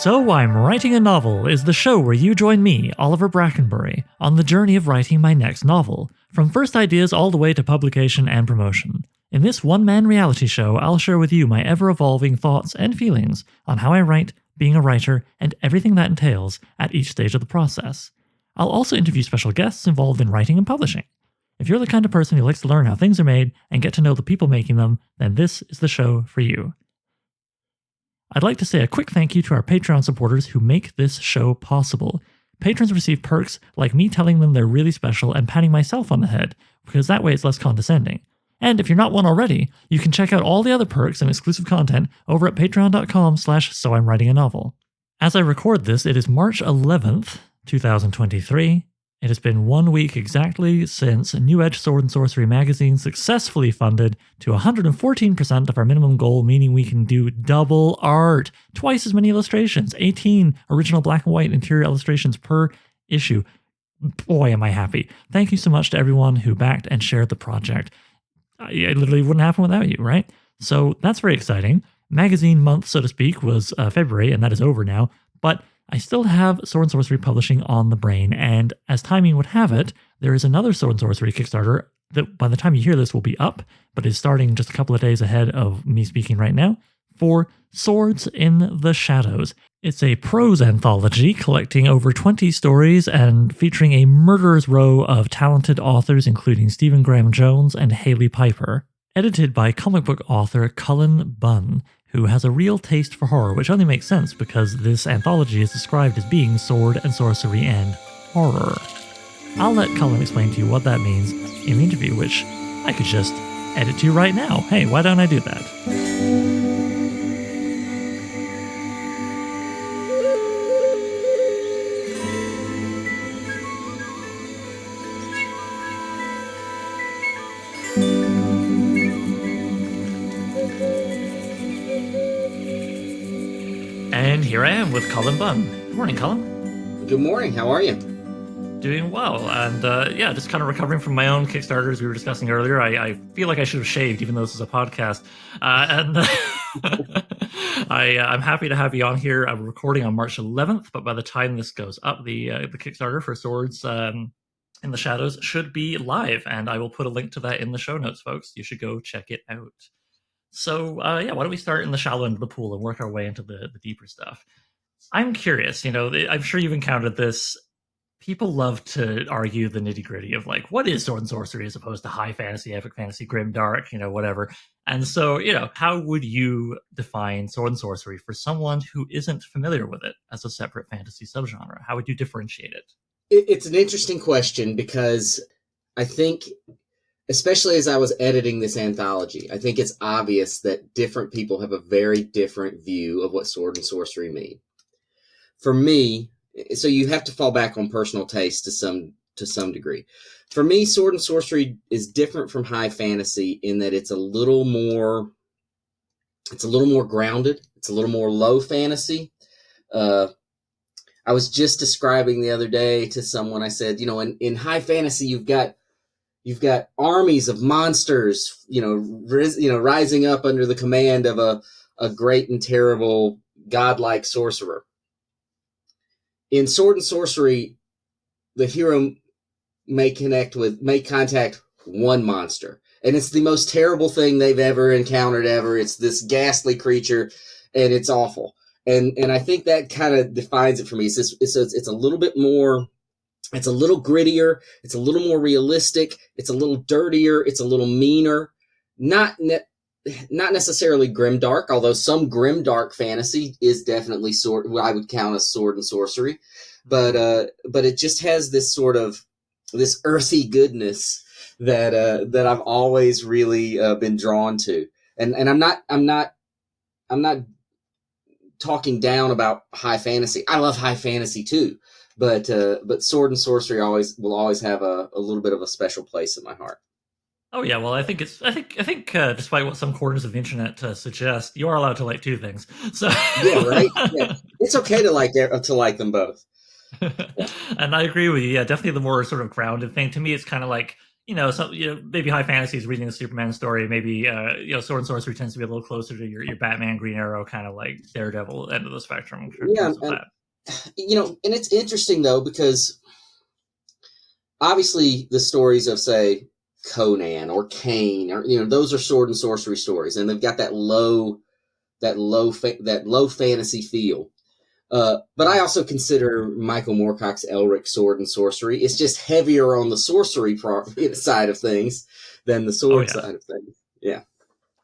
So I'm Writing a Novel is the show where you join me, Oliver Brackenbury, on the journey of writing my next novel, from first ideas all the way to publication and promotion. In this one-man reality show, I'll share with you my ever-evolving thoughts and feelings on how I write, being a writer, and everything that entails at each stage of the process. I'll also interview special guests involved in writing and publishing. If you're the kind of person who likes to learn how things are made and get to know the people making them, then this is the show for you. I'd like to say a quick thank you to our Patreon supporters who make this show possible. Patrons receive perks like me telling them they're really special and patting myself on the head, because that way it's less condescending. And if you're not one already, you can check out all the other perks and exclusive content over at patreon.com/soimwritinganovel. As I record this, it is March 11th, 2023. It has been 1 week exactly since New Edge Sword and Sorcery magazine successfully funded to 114% of our minimum goal, meaning we can do double art, twice as many illustrations, 18 original black and white interior illustrations per issue. Boy, am I happy. Thank you so much to everyone who backed and shared the project. It literally wouldn't happen without you, right? So that's very exciting. Magazine month, so to speak, was February, and that is over now, but I still have Sword and Sorcery publishing on the brain, and as timing would have it, there is another Sword and Sorcery Kickstarter that by the time you hear this will be up, but is starting just a couple of days ahead of me speaking right now, for Swords in the Shadows. It's a prose anthology collecting over 20 stories and featuring a murderer's row of talented authors including Stephen Graham Jones and Haley Piper. Edited by comic book author Cullen Bunn, who has a real taste for horror, which only makes sense because this anthology is described as being sword and sorcery and horror. I'll let Cullen explain to you what that means in the interview, which I could just edit to right now. Hey, why don't I do that? And here I am with Cullen Bunn. Good morning, Cullen. Good morning. How are you? Doing well. And just kind of recovering from my own Kickstarters we were discussing earlier. I feel like I should have shaved, even though this is a podcast. I'm happy to have you on here. I'm recording on March 11th, but by the time this goes up, the Kickstarter for Swords in the Shadows should be live. And I will put a link to that in the show notes, folks. You should go check it out. So, why don't we start in the shallow end of the pool and work our way into the deeper stuff? I'm curious, I'm sure you've encountered this. People love to argue the nitty-gritty of, like, what is sword and sorcery as opposed to high fantasy, epic fantasy, grim, dark, whatever. And so, how would you define sword and sorcery for someone who isn't familiar with it as a separate fantasy subgenre? How would you differentiate it? It's an interesting question because I think, especially as I was editing this anthology, I think it's obvious that different people have a very different view of what sword and sorcery mean. For me, so you have to fall back on personal taste to some degree. For me, sword and sorcery is different from high fantasy in that it's a little more grounded. It's a little more low fantasy. I was just describing the other day to someone, I said, in high fantasy, you've got armies of monsters, rising up under the command of a great and terrible godlike sorcerer. In sword and sorcery, the hero may contact one monster, and it's the most terrible thing they've ever encountered ever. It's this ghastly creature, and it's awful. And I think that kind of defines it for me. It's a little bit more. It's a little grittier. It's a little more realistic. It's a little dirtier. It's a little meaner. Not necessarily grimdark, although some grimdark fantasy is definitely I would count as sword and sorcery. But it just has this sort of this earthy goodness that I've always really been drawn to. And I'm not talking down about high fantasy. I love high fantasy too. But sword and sorcery will always have a little bit of a special place in my heart. Oh yeah, well I think despite what some corners of the internet suggest, you are allowed to like two things. So yeah, right. Yeah. It's okay to like them both. And I agree with you. Yeah, definitely the more sort of grounded thing. To me, it's kind of like maybe high fantasy is reading a Superman story. Maybe Sword and Sorcery tends to be a little closer to your Batman, Green Arrow, kind of like Daredevil end of the spectrum in Yeah, terms of that. and it's interesting though, because obviously the stories of, say, Conan or Kane, or those are sword and sorcery stories, and they've got that low fantasy feel. But I also consider Michael Moorcock's Elric Sword and Sorcery. It's just heavier on the sorcery side of things than the sword side of things. Yeah.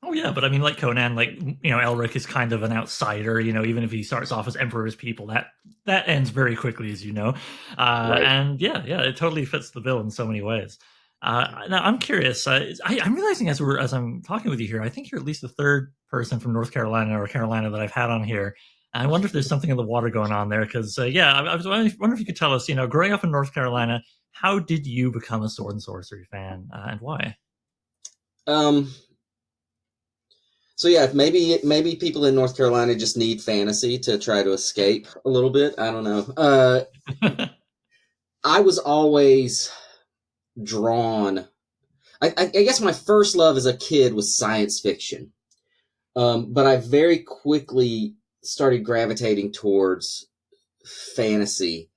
Oh yeah, but I mean, like Conan, Elric is kind of an outsider. Even if he starts off as Emperor's people, that ends very quickly, as you know. Right. And yeah, it totally fits the bill in so many ways. Now I'm curious. I'm realizing as I'm talking with you here, I think you're at least the third person from North Carolina or Carolina that I've had on here. I wonder if there's something in the water going on there, because I was wondering if you could tell us. Growing up in North Carolina, how did you become a sword and sorcery fan, and why? So yeah, maybe people in North Carolina just need fantasy to try to escape a little bit. I don't know. I was always drawn. I guess my first love as a kid was science fiction, but I very quickly started gravitating towards fantasy.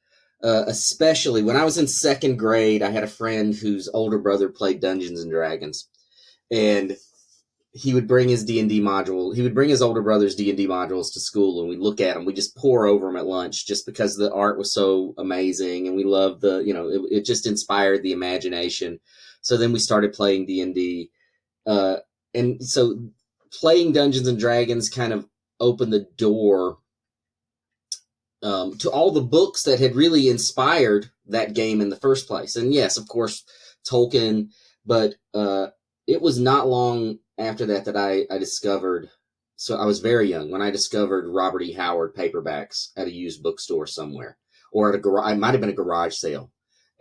Especially when I was in second grade, I had a friend whose older brother played Dungeons and Dragons, and he would bring his D&D module. He would bring his older brother's D&D modules to school, and we'd look at them. We just pour over them at lunch, just because the art was so amazing, and we loved it just inspired the imagination. So then we started playing D&D, and so playing Dungeons and Dragons kind of opened the door to all the books that had really inspired that game in the first place. And yes, of course, Tolkien, but it was not long after that I discovered, so I was very young when I discovered Robert E. Howard paperbacks at a used bookstore somewhere, or at a garage. It might have been a garage sale,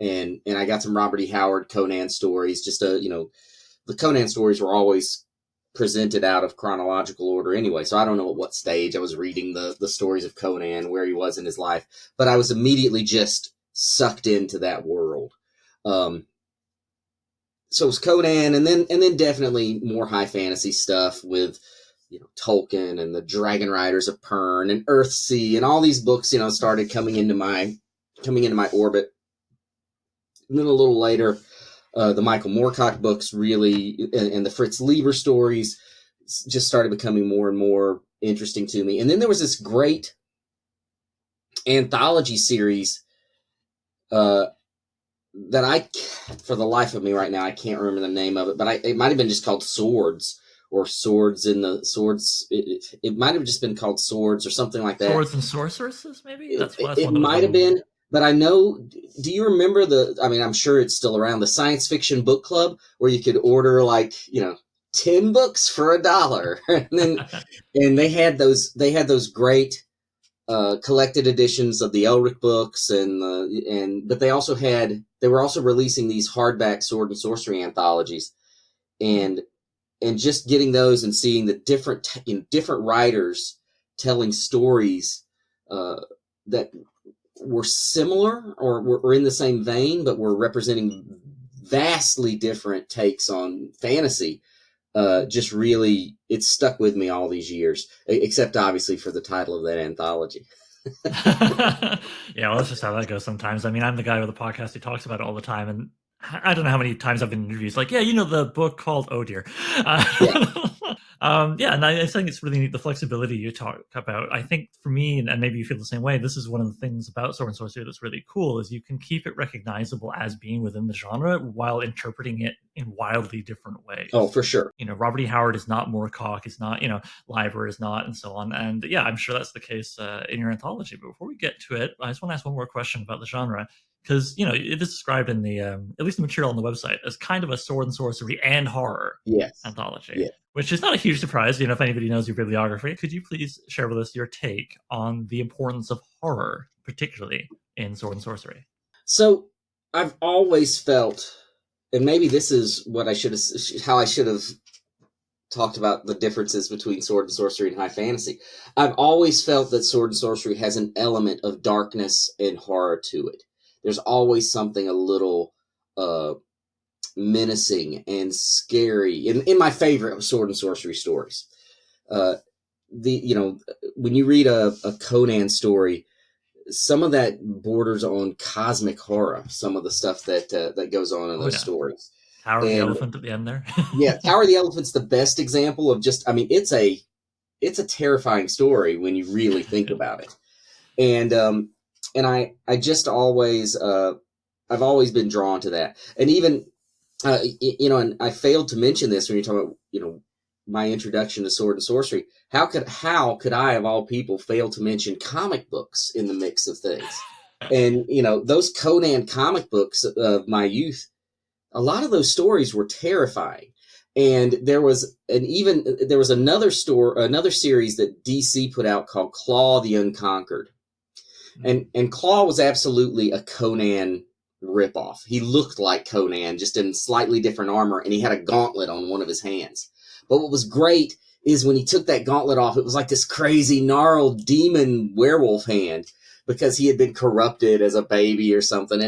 and I got some Robert E. Howard Conan stories. The Conan stories were always presented out of chronological order anyway, so I don't know at what stage I was reading the stories of Conan, where he was in his life, but I was immediately just sucked into that world. So it was Conan, and then definitely more high fantasy stuff with Tolkien and the Dragon Riders of Pern and Earthsea, and all these books started coming into my orbit. And then a little later, the Michael Moorcock books really, and the Fritz Leiber stories just started becoming more and more interesting to me. And then there was this great anthology series that for the life of me right now, I can't remember the name of it, but it might have been just called Swords, or Swords in the Swords. It might have just been called Swords or something like that. Swords and Sorceresses, maybe? That's it might have been. But I know, do you remember I'm sure it's still around, the science fiction book club where you could order 10 books for $1. and they had those great collected editions of the Elric books, but they were also releasing these hardback sword and sorcery anthologies, and just getting those and seeing the different writers telling stories that were similar or were in the same vein, but were representing vastly different takes on fantasy. Just really, it's stuck with me all these years, except obviously for the title of that anthology. Yeah, well, that's just how that goes sometimes. I mean, I'm the guy with the podcast who talks about it all the time, and I don't know how many times I've been in interviews like, the book called Oh Dear. And I think it's really neat, the flexibility you talk about. I think for me, and maybe you feel the same way, this is one of the things about Sword and Sorcery that's really cool, is you can keep it recognizable as being within the genre while interpreting it in wildly different ways. Oh, for sure. Robert E. Howard is not Moorcock, is not, Leiber is not, and so on. And yeah, I'm sure that's the case in your anthology. But before we get to it, I just want to ask one more question about the genre. Because it is described in the at least the material on the website as kind of a sword and sorcery and horror anthology, which is not a huge surprise. If anybody knows your bibliography, could you please share with us your take on the importance of horror, particularly in sword and sorcery? So I've always felt, and maybe this is how I should have talked about the differences between sword and sorcery and high fantasy. I've always felt that sword and sorcery has an element of darkness and horror to it. There's always something a little menacing and scary. In my favorite sword and sorcery stories, uh, when you read a Conan story, some of that borders on cosmic horror. Some of the stuff that goes on in Oh those yeah, stories, Tower of the and Elephant at the end there. yeah, Tower of the Elephant's the best example of just. I mean, it's a terrifying story when you really think Yeah. about it, and I just always I've always been drawn to that, and even and I failed to mention this when you're talking about my introduction to sword and sorcery. How could I of all people fail to mention comic books in the mix of things? And those Conan comic books of my youth, a lot of those stories were terrifying. And there was another series that DC put out called Claw the Unconquered. And Claw was absolutely a Conan ripoff. He looked like Conan, just in slightly different armor, and he had a gauntlet on one of his hands. But what was great is when he took that gauntlet off, it was like this crazy, gnarled demon werewolf hand because he had been corrupted as a baby or something.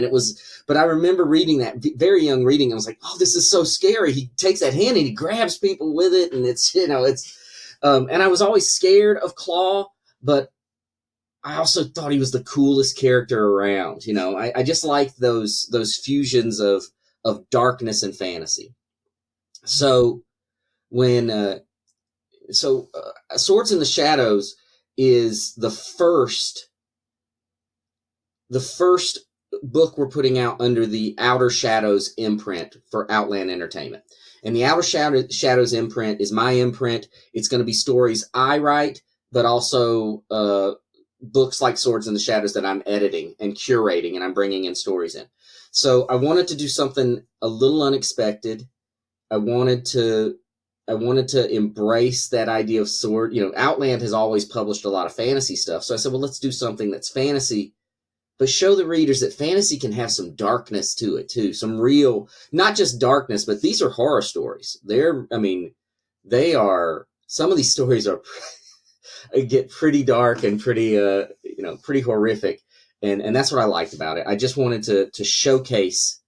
But I remember reading that, very young reading, and I was like, oh, this is so scary. He takes that hand and he grabs people with it, and and I was always scared of Claw, but I also thought he was the coolest character around. I just liked those fusions of darkness and fantasy. So when Swords in the Shadows is the first book we're putting out under the Outer Shadows imprint for Outland Entertainment. And the Outer Shadows imprint is my imprint. It's going to be stories I write, but also books like Swords in the Shadows that I'm editing and curating, and I'm bringing in stories in. So I wanted to do something a little unexpected. I wanted to embrace that idea of sword. Outland has always published a lot of fantasy stuff. So I said, well, let's do something that's fantasy, but show the readers that fantasy can have some darkness to it too. Some real, not just darkness, but these are horror stories. Some of these stories are get pretty dark and pretty horrific. And that's what I liked about it. I just wanted to showcase.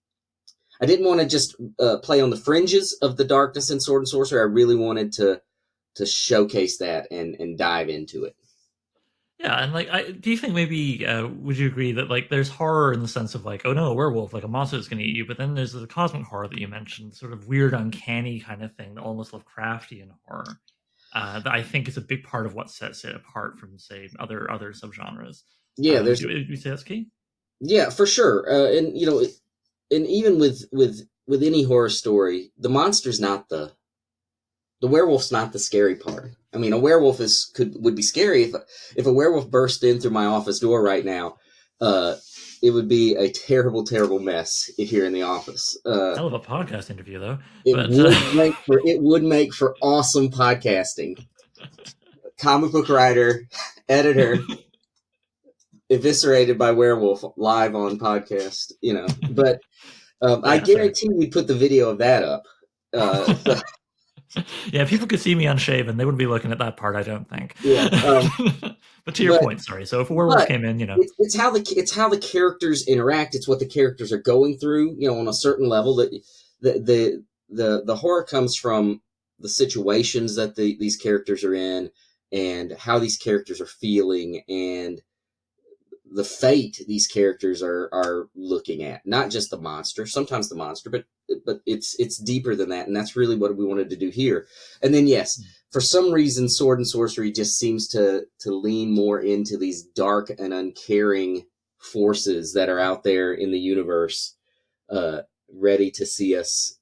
I didn't want to just play on the fringes of the darkness in sword and sorcery. I really wanted to showcase that and dive into it. Yeah, and do you think maybe would you agree that there's horror in the sense of oh no, a werewolf, a monster is going to eat you, but then there's the cosmic horror that you mentioned, sort of weird, uncanny kind of thing, almost Lovecraftian horror. That I think is a big part of what sets it apart from, say, other subgenres. Yeah, Would you say that's key? Yeah, for sure. And even with any horror story, the werewolf's not the scary part. I mean, a werewolf would be scary if a werewolf burst in through my office door right now. It would be a terrible, terrible mess here in the office. Hell of a podcast interview, though. It But would make for awesome podcasting. Comic book writer, editor, eviscerated by werewolf live on podcast. But I guarantee we put the video of that up. Yeah, if people could see me unshaven, they wouldn't be looking at that part, I don't think. Yeah. But to your point, sorry. So if a werewolf came in, it's how the characters interact. It's what the characters are going through. On a certain level. That the horror comes from the situations that these characters are in, and how these characters are feeling, and the fate these characters are looking at. Not just the monster. Sometimes the monster, but it's deeper than that, and that's really what we wanted to do here. And then yes, for some reason, sword and sorcery just seems to lean more into these dark and uncaring forces that are out there in the universe, ready to see us.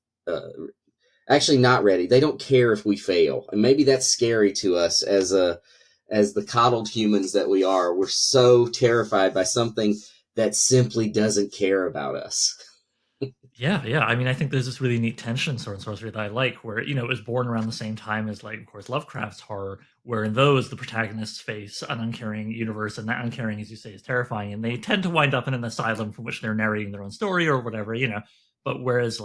Actually, not ready. They don't care if we fail, and maybe that's scary to us as the coddled humans that we are. We're so terrified by something that simply doesn't care about us. Yeah. I mean, I think there's this really neat tension in Sword and Sorcery that I like, where it was born around the same time as, of course, Lovecraft's horror, where in those the protagonists face an uncaring universe, and that uncaring, as you say, is terrifying, and they tend to wind up in an asylum from which they're narrating their own story or whatever. But whereas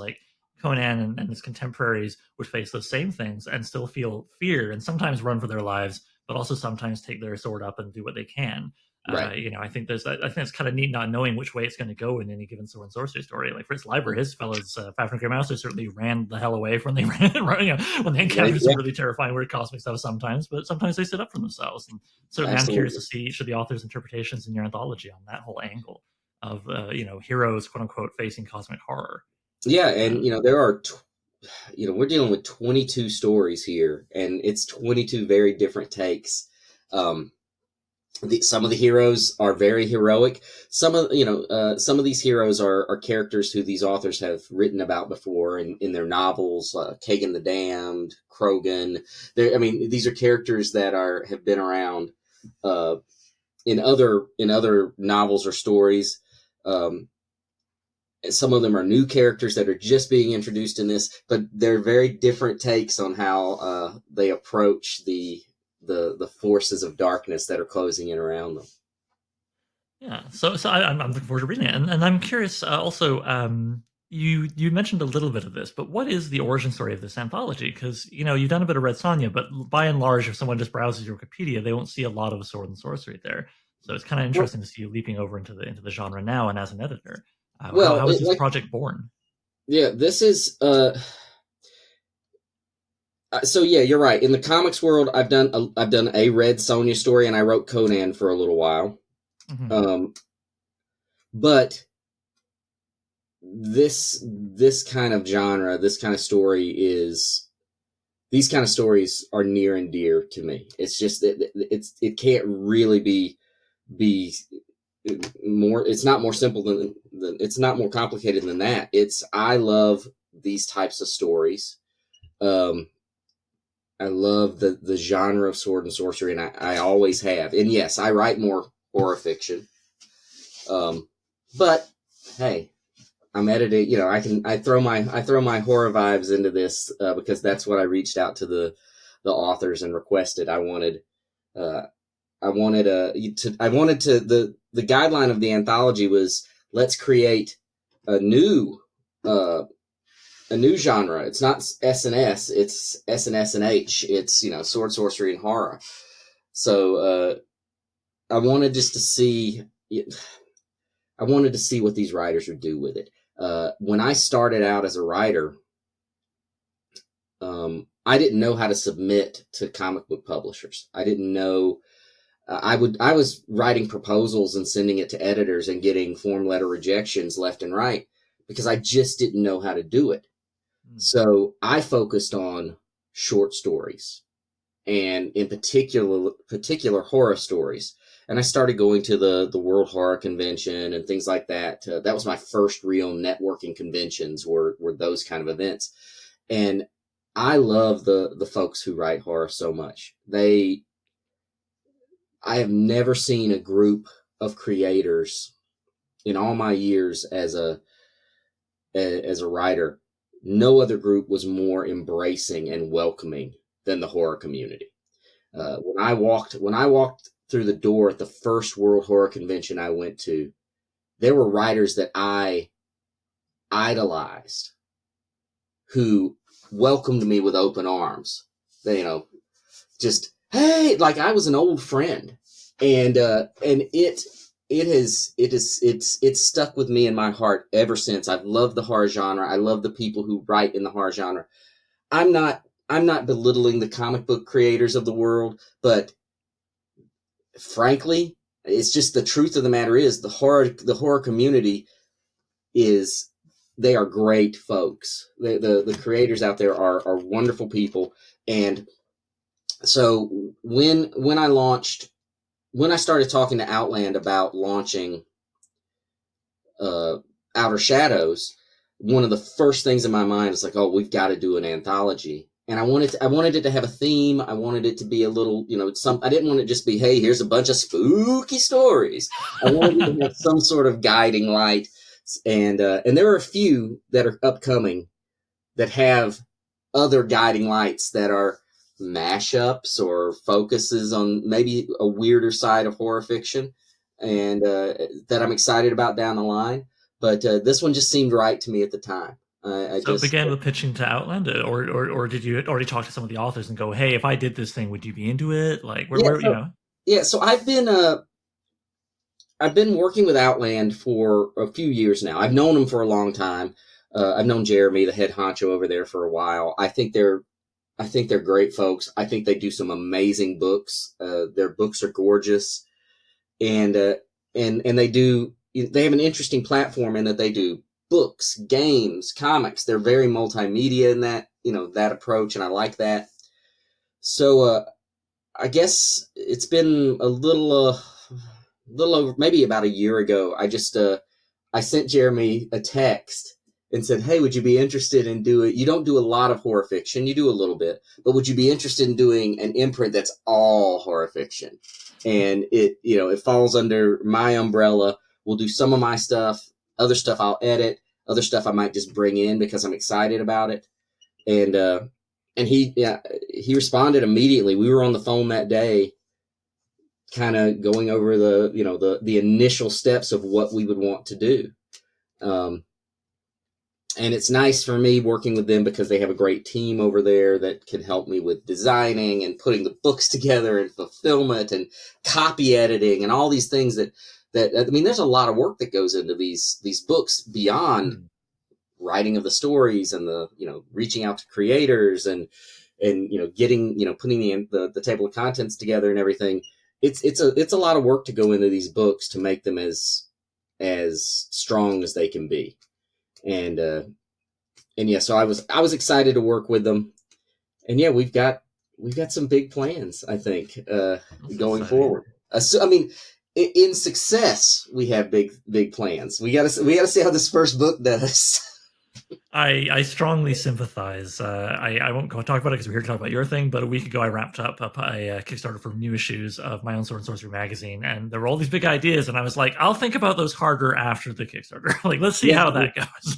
Conan and his contemporaries would face those same things and still feel fear and sometimes run for their lives, but also sometimes take their sword up and do what they can. Right. I think it's kind of neat not knowing which way it's going to go in any given sword and sorcery story. Like Fritz Leiber, his fellows, Fafnir Greymaster certainly ran the hell away when they when they encountered some Yeah, really terrifying weird cosmic stuff sometimes, but sometimes they stood up for themselves. And certainly, I'm curious absolutely. to see each of the authors' interpretations in your anthology on that whole angle of heroes, quote unquote, facing cosmic horror. Yeah, and there are we're dealing with 22 stories here, and it's 22 very different takes. Um, some of the heroes are very heroic. Some of these heroes are characters who these authors have written about before in their novels. Kagan the Damned, Krogan. These are characters that have been around in other novels or stories. Some of them are new characters that are just being introduced in this, but they're very different takes on how they approach the forces of darkness that are closing in around them. Yeah, I'm looking forward to reading it, and I'm curious. Also, you mentioned a little bit of this, but what is the origin story of this anthology? Because you've done a bit of Red Sonja, but by and large, if someone just browses your Wikipedia, they won't see a lot of sword and sorcery there. So it's kind of Well, interesting to see you leaping over into the genre now, and as an editor, well, how is this project born? yeah, this is so yeah, you're right. In the comics world, I've done a Red Sonja story, and I wrote Conan for a little while. Mm-hmm. Um, but this kind of genre, this kind of story is these kind of stories are near and dear to me. It's just that it can't really be more. It's not more simple than it's not more complicated than that. I love these types of stories. Um, I love the genre of sword and sorcery, and I always have. And yes, I write more horror fiction. But hey, I'm editing. I throw my horror vibes into this because that's what I reached out to the authors and requested. Uh, I wanted the guideline of the anthology was, let's create a new uh, genre. It's not S&S, it's S&S and H. It's sword, sorcery, and horror. So I wanted just to see. I wanted to see what these writers would do with it. When I started out as a writer, I didn't know how to submit to comic book publishers. I didn't know. I was writing proposals and sending it to editors and getting form letter rejections left and right because I just didn't know how to do it. So I focused on short stories, and in particular horror stories. And I started going to the World Horror Convention and things like that. That was my first real networking conventions were those kind of events. And I love the folks who write horror so much. I have never seen a group of creators in all my years as a writer. No other group was more embracing and welcoming than the horror community. When I walked through the door at the first World Horror Convention I went to, there were writers that I idolized who welcomed me with open arms. They, just, hey, like I was an old friend, and it's stuck with me in my heart ever since. I've loved the horror genre. I love the people who write in the horror genre. I'm not belittling the comic book creators of the world, but frankly, it's just the truth of the matter is the horror community is they are great folks. The creators out there are wonderful people. And so when I started talking to Outland about launching Outer Shadows, one of the first things in my mind is like, oh, we've got to do an anthology. And I wanted it to have a theme. I wanted it to be a little, I didn't want it to just be, hey, here's a bunch of spooky stories. I wanted it to have some sort of guiding light. And there are a few that are upcoming that have other guiding lights that are mashups or focuses on maybe a weirder side of horror fiction, and that I'm excited about down the line. But this one just seemed right to me at the time. I So it just began with pitching to Outland, or did you already talk to some of the authors and go, "Hey, if I did this thing, would you be into it?" Like, yeah. where So I've been I've been working with Outland for a few years now. I've known them for a long time. I've known Jeremy, the head honcho over there, for a while. I think they're great folks. I think they do some amazing books. Their books are gorgeous, and they have an interesting platform in that they do books, games, comics. They're very multimedia in that, that approach, and I like that. So I guess it's been a little over, maybe about a year ago. I sent Jeremy a text and said, "Hey, would you be interested in doing? You don't do a lot of horror fiction, you do a little bit, but would you be interested in doing an imprint that's all horror fiction?" And it falls under my umbrella. We'll do some of my stuff, other stuff I'll edit, other stuff I might just bring in because I'm excited about it. And he responded immediately. We were on the phone that day, kind of going over the initial steps of what we would want to do. And it's nice for me working with them because they have a great team over there that can help me with designing and putting the books together and fulfillment and copy editing and all these things that I mean, there's a lot of work that goes into these books beyond writing of the stories and reaching out to creators and getting, putting the table of contents together and everything. It's a lot of work to go into these books to make them as strong as they can be. And yeah, so I was excited to work with them. And yeah, we've got some big plans, I think, going forward. So, I mean, in success, we have big plans. We gotta see how this first book does. I strongly sympathize. I won't go talk about it because we're here to talk about your thing, but a week ago I wrapped up a Kickstarter for new issues of my own Sword and Sorcery magazine, and there were all these big ideas, and I was like, I'll think about those harder after the Kickstarter. Like, let's see how that goes.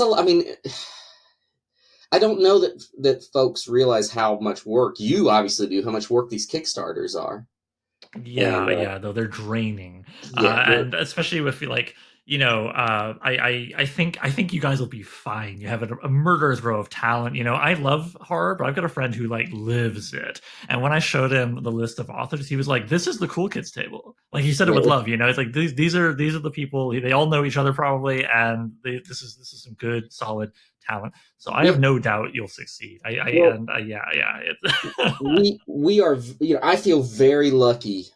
I mean, I don't know that folks realize how much work you obviously do, how much work these Kickstarters are. Yeah, though they're draining. And especially with like, I think you guys will be fine. You have a murderer's row of talent. I love horror, but I've got a friend who like lives it. And when I showed him the list of authors, he was like, "This is the cool kids table." Like he said it with love. It's like these are the people. They all know each other probably, and this is some good solid talent. So I have no doubt you'll succeed. We are. I feel very lucky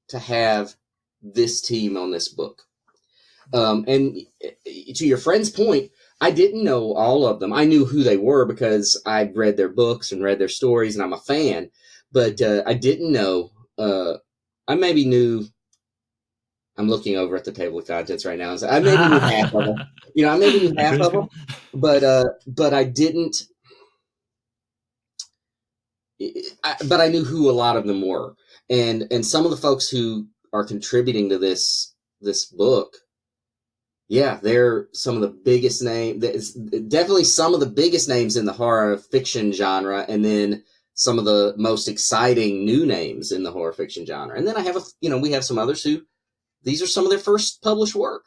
to have this team on this book. And to your friend's point, I didn't know all of them. I knew who they were because I'd read their books and read their stories, and I'm a fan. But I didn't know. I maybe knew. I'm looking over at the table of contents right now, and so I maybe knew half of them. I maybe knew half of them, but I didn't. But I knew who a lot of them were, and some of the folks who are contributing to this book. Yeah, they're some of the biggest names. Definitely some of the biggest names in the horror fiction genre, and then some of the most exciting new names in the horror fiction genre. And then I have we have some others who these are some of their first published work.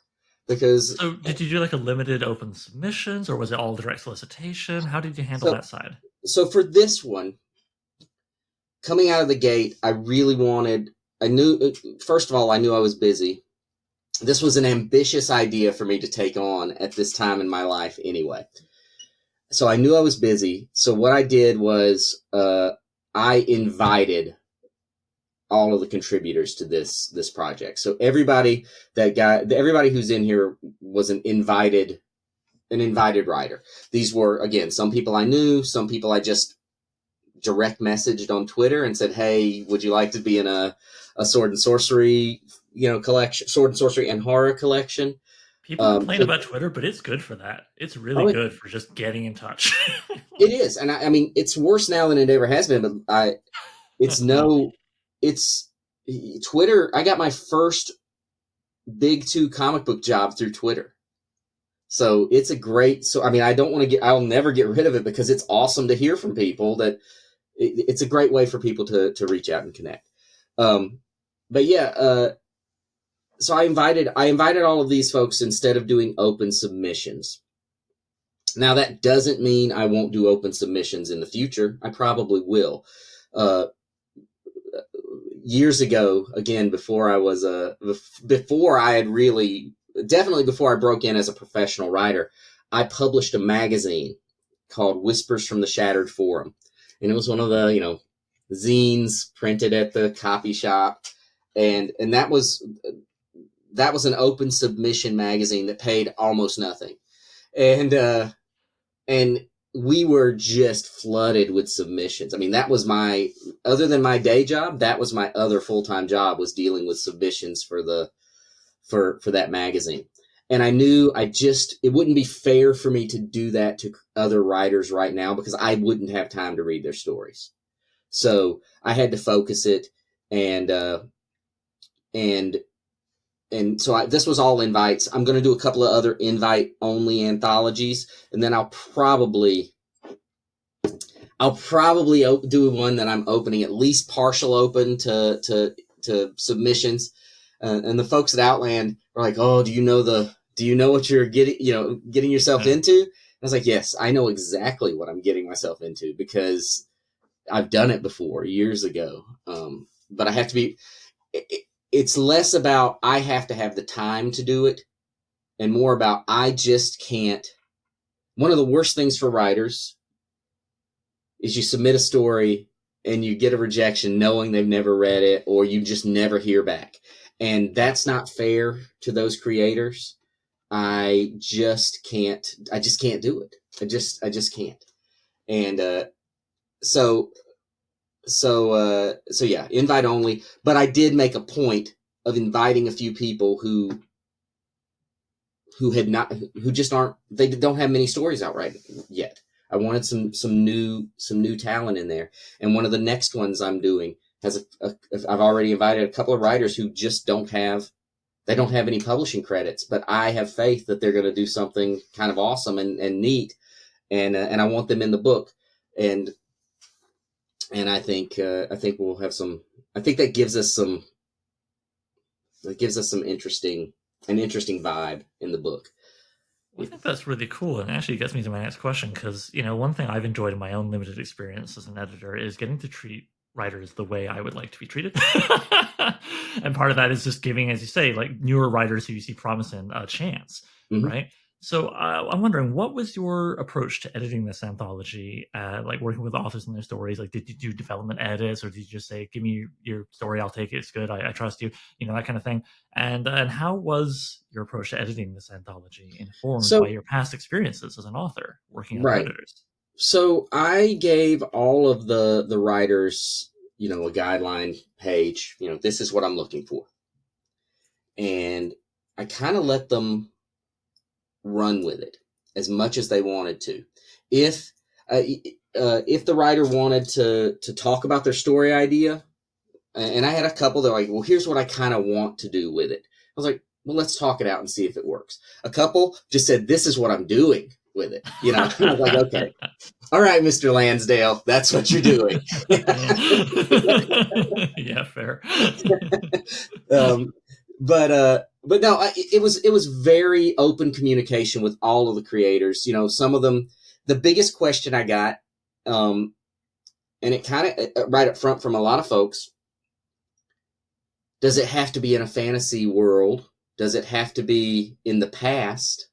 Because so, did you do like a limited open submissions, or was it all direct solicitation? How did you handle that side? So for this one, coming out of the gate, I really wanted. First of all, I knew I was busy. This was an ambitious idea for me to take on at this time in my life anyway. So I knew I was busy. So what I did was I invited all of the contributors to this project. So everybody who's in here was an invited writer. These were, again, some people I knew, some people I just direct messaged on Twitter and said, "Hey, would you like to be in a Sword and Sorcery collection, Sword and Sorcery and Horror collection?" People complain about Twitter, but it's good for that. It's really good for just getting in touch. It is, and I mean, it's worse now than it ever has been. But it's Twitter. I got my first big 2 comic book job through Twitter, so it's a great. So I mean, I'll never get rid of it because it's awesome to hear from people. That it's a great way for people to reach out and connect. But yeah. So I invited all of these folks instead of doing open submissions. Now that doesn't mean I won't do open submissions in the future. I probably will. years ago, again, before I had really, definitely before I broke in as a professional writer, I published a magazine called Whispers from the Shattered Forum. And it was one of the, zines printed at the copy shop. And that was an open submission magazine that paid almost nothing. And we were just flooded with submissions. I mean, that was other than my day job, that was my other full-time job, was dealing with submissions for that magazine. And I knew it wouldn't be fair for me to do that to other writers right now, because I wouldn't have time to read their stories. So I had to focus it, and so this was all invites. I'm going to do a couple of other invite only anthologies, and then I'll probably do one that I'm opening at least partial open to submissions. And the folks at Outland were like, "Oh, do you know what you're getting yourself into?" I was like, "Yes, I know exactly what I'm getting myself into, because I've done it before years ago." But I have to be. It's less about I have to have the time to do it, and more about I just can't. One of the worst things for writers is you submit a story and you get a rejection knowing they've never read it, or you just never hear back. And that's not fair to those creators. I just can't do it. I just can't. And so yeah, invite only. But I did make a point of inviting a few people who just aren't, they don't have many stories out right yet. I wanted some new talent in there. And one of the next ones I'm doing has I've already invited a couple of writers who just don't have any publishing credits, but I have faith that they're going to do something kind of awesome and neat. And I want them in the book. And I think we'll have some, I think that gives us some interesting vibe in the book. I think that's really cool, and actually gets me to my next question, because one thing I've enjoyed in my own limited experience as an editor is getting to treat writers the way I would like to be treated. And part of that is just giving, as you say, like newer writers who you see promise in a chance, Mm-hmm. right? So I'm wondering, what was your approach to editing this anthology? Like working with authors and their stories, like did you do development edits, or did you just say, "Give me your story, I'll take it, it's good, I trust you," that kind of thing? And how was your approach to editing this anthology informed by your past experiences as an author working on editors? So I gave all of the writers, a guideline page. This is what I'm looking for, and I kind of let them run with it as much as they wanted to. If the writer wanted to talk about their story idea, and I had a couple that were like, "Well, here's what I kind of want to do with it." I was like, "Well, let's talk it out and see if it works." A couple just said, "This is what I'm doing with it." I was like, "Okay, all right, Mr. Lansdale, that's what you're doing." Yeah, fair. But no, it was very open communication with all of the creators. Some of them, the biggest question I got, and it kind of right up front from a lot of folks: does it have to be in a fantasy world? Does it have to be in the past?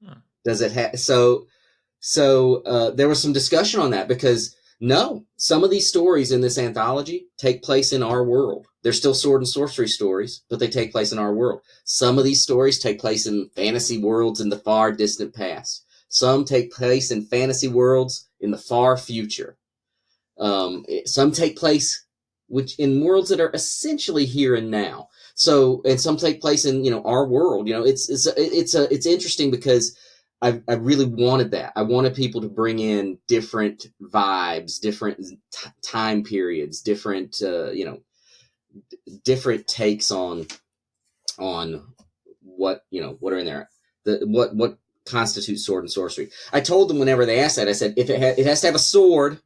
Huh. Does it have so? There was some discussion on that, because no, some of these stories in this anthology take place in our world. They're still sword and sorcery stories, but they take place in our world. Some of these stories take place in fantasy worlds in the far distant past. Some take place in fantasy worlds in the far future. Some take place in worlds that are essentially here and now. So, and some take place in our world. It's interesting, because I really wanted that. I wanted people to bring in different vibes, different time periods, different different takes on what what are in there, what constitutes sword and sorcery. I told them whenever they asked that, I said, if it has to have a sword,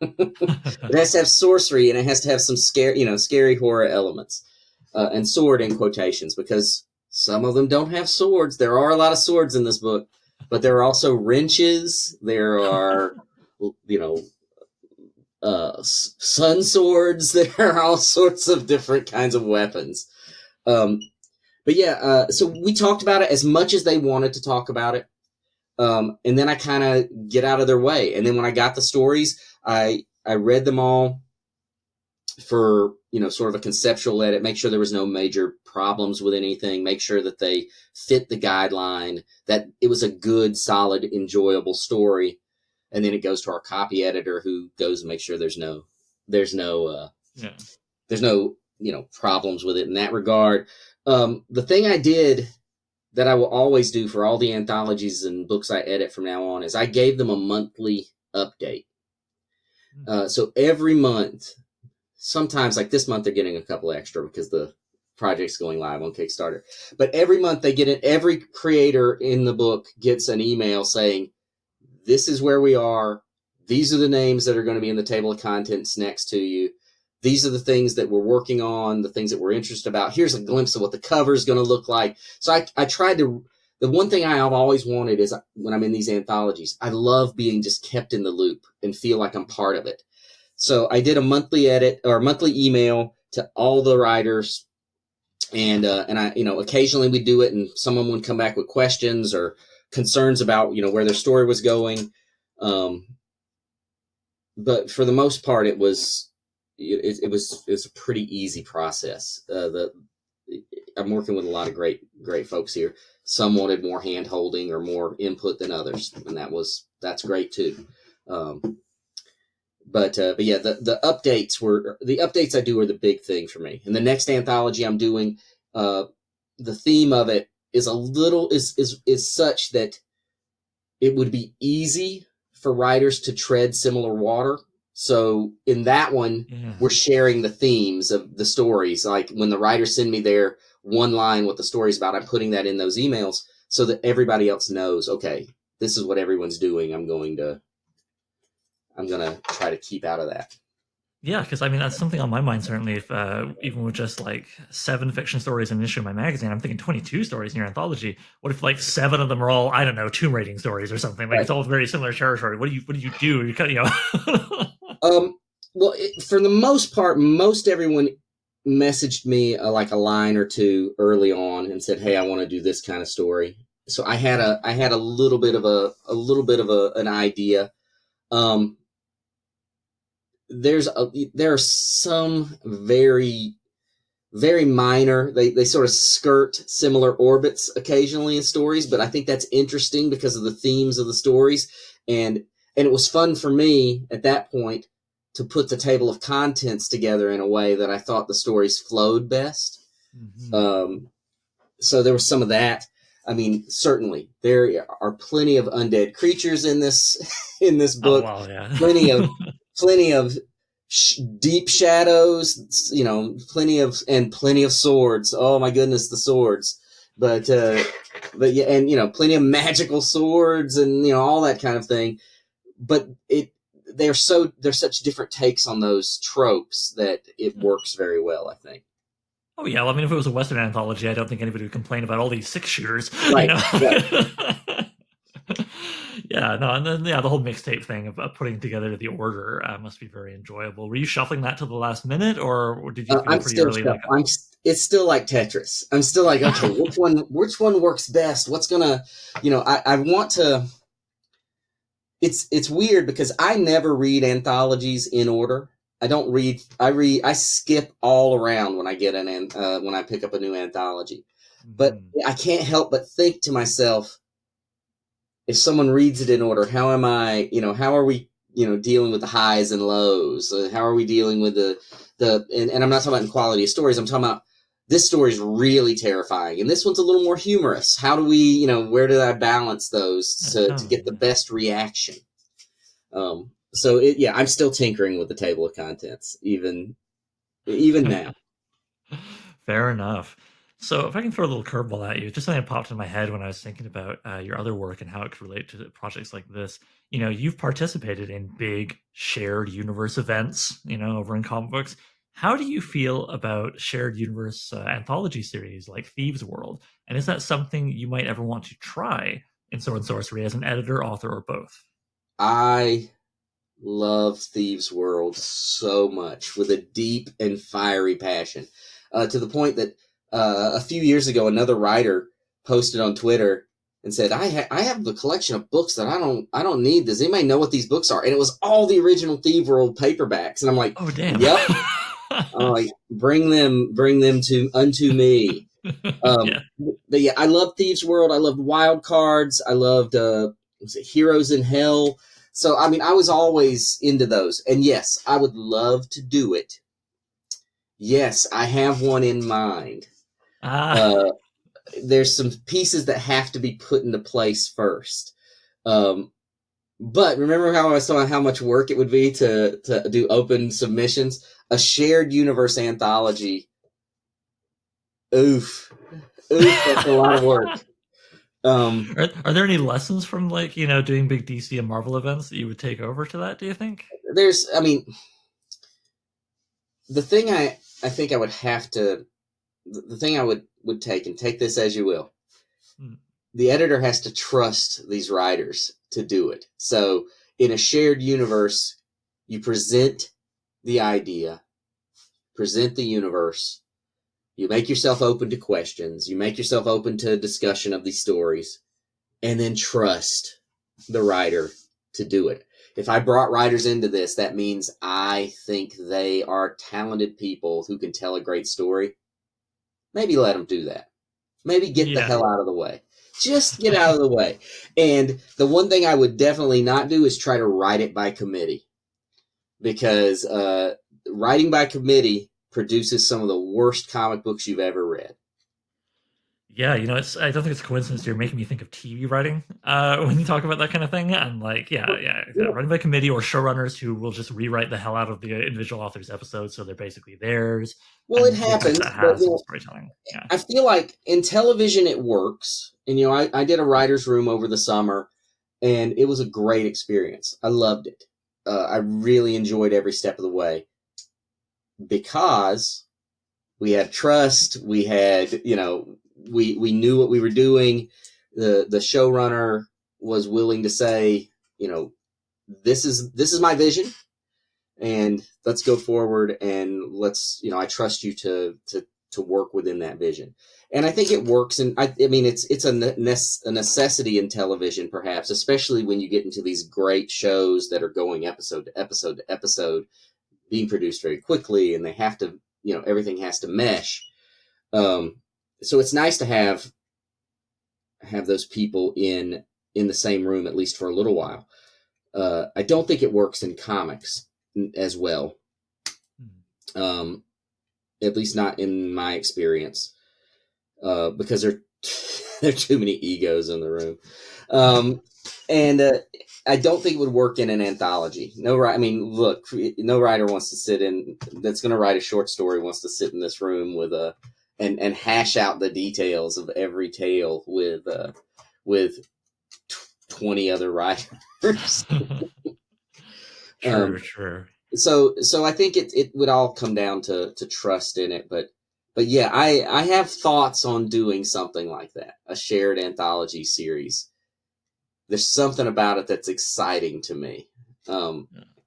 it has to have sorcery, and it has to have some scary horror elements, and sword in quotations, because some of them don't have swords. There are a lot of swords in this book, but there are also wrenches. There are, sun swords. There are all sorts of different kinds of weapons. But yeah, so we talked about it as much as they wanted to talk about it. And then I kind of get out of their way. And then when I got the stories, I read them all for, sort of a conceptual edit, make sure there was no major problems with anything, make sure that they fit the guideline, that it was a good, solid, enjoyable story. And then it goes to our copy editor, who goes and makes sure there's no problems with it in that regard. The thing I did that I will always do for all the anthologies and books I edit from now on is I gave them a monthly update. So every month, sometimes like this month, they're getting a couple extra because the project's going live on Kickstarter. But every month they get it. Every creator in the book gets an email saying, this is where we are. These are the names that are going to be in the table of contents next to you. These are the things that we're working on, the things that we're interested about. Here's a glimpse of what the cover is going to look like. So I tried to, the one thing I've always wanted is when I'm in these anthologies, I love being just kept in the loop and feel like I'm part of it. So I did a monthly edit or monthly email to all the writers, and I, occasionally we do it, and someone would come back with questions or concerns about, where their story was going. But for the most part, it was a pretty easy process. I'm working with a lot of great folks here. Some wanted more hand holding or more input than others, and that's great too. But yeah, the updates I do are the big thing for me. And the next anthology I'm doing, the theme of it is is such that it would be easy for writers to tread similar water. So in that one, we're sharing the themes of the stories. Like when the writers send me their one line, what the story's about, I'm putting that in those emails so that everybody else knows, okay, this is what everyone's doing. I'm going to try to keep out of that. Yeah, because I mean that's something on my mind certainly. If even with just like 7 fiction stories in an issue of my magazine, I'm thinking 22 stories in your anthology. What if like 7 of them are all, I don't know, tomb raiding stories or something? Like It's all very similar territory. What do you do? You kind of, Well, for the most part, most everyone messaged me like a line or two early on and said, "Hey, I want to do this kind of story." So I had a little bit of an idea. There are some very, very minor. They sort of skirt similar orbits occasionally in stories, but I think that's interesting because of the themes of the stories, and it was fun for me at that point to put the table of contents together in a way that I thought the stories flowed best. Mm-hmm. So there was some of that. I mean, certainly there are plenty of undead creatures in this book. Oh, wow, yeah. plenty of deep shadows. Plenty of swords. Oh my goodness, the swords. But yeah, and plenty of magical swords and all that kind of thing. But they're such different takes on those tropes that it works very well, I think. Oh yeah, well, I mean, if it was a Western anthology, I don't think anybody would complain about all these 6-shooters. Right. Yeah, no, and then the whole mixtape thing of putting together the order must be very enjoyable. Were you shuffling that to the last minute, or did you feel pretty early? It's still like Tetris. I'm still like, okay, which one works best? What's gonna, I want to. It's weird because I never read anthologies in order. I skip all around when I get when I pick up a new anthology. But I can't help but think to myself, if someone reads it in order, how are we, dealing with the highs and lows? How are we dealing with and I'm not talking about in quality of stories. I'm talking about this story is really terrifying, and this one's a little more humorous. How do we, where do I balance those to get the best reaction? So I'm still tinkering with the table of contents, even now. Fair enough. So if I can throw a little curveball at you, just something that popped in my head when I was thinking about your other work and how it could relate to projects like this. You've participated in big shared universe events, over in comic books. How do you feel about shared universe anthology series like Thieves World? And is that something you might ever want to try in Sword and Sorcery as an editor, author, or both? I love Thieves World so much with a deep and fiery passion, to the point that a few years ago, another writer posted on Twitter and said, I have a collection of books that I don't need. Does anybody know what these books are?" And it was all the original Thieves World paperbacks. And I'm like, Oh, damn. "Yep." I'm like, bring them to unto me. Yeah. But yeah, I loved Thieves World. I loved Wild Cards. I loved was it Heroes in Hell? So I mean, I was always into those. And yes, I would love to do it. Yes, I have one in mind. Ah. Uh, there's some pieces that have to be put into place first. Um, but remember how I was talking how much work it would be to do open submissions? A shared universe anthology. Oof. Oof, that's a lot of work. Are there any lessons from like doing big DC and Marvel events that you would take over to that? Do you think? I mean, the thing I think I would have to, the thing I would take, and take this as you will, Hmm. the editor has to trust these writers to do it. So in a shared universe, you present the idea, present the universe, you make yourself open to questions, you make yourself open to discussion of these stories, and then trust the writer to do it. If I brought writers into this, that means I think they are talented people who can tell a great story. Maybe let them do that. Maybe get the Yeah. hell out of the way. Just get out of the way. And the one thing I would definitely not do is try to write it by committee, because writing by committee produces some of the worst comic books you've ever read. Yeah, I don't think it's a coincidence you're making me think of TV writing when you talk about that kind of thing. And like, yeah, Yeah. running by committee or showrunners who will just rewrite the hell out of the individual author's episodes, so they're basically theirs, Well, it and the effect happens, that but has on storytelling. Yeah, I feel like in television it works. And I did a writer's room over the summer, and it was a great experience. I loved it. I really enjoyed every step of the way, because we had trust. We had, we knew what we were doing. The showrunner was willing to say, this is my vision, and let's go forward, and I trust you to work within that vision. And I think it works. And I mean, it's a necessity in television, perhaps, especially when you get into these great shows that are going episode to episode to episode, being produced very quickly, and they have to, everything has to mesh. Um, so it's nice to have those people in the same room, at least for a little while. I don't think it works in comics as well. Um, at least not in my experience, because there are too many egos in the room. And I don't think it would work in an anthology. I mean, look, no writer wants to that's going to write a short story wants to sit in this room and hash out the details of every tale with 20 other writers. true, true. So I think it would all come down to trust in it. But yeah, I have thoughts on doing something like that, a shared anthology series. There's something about it that's exciting to me. Yeah.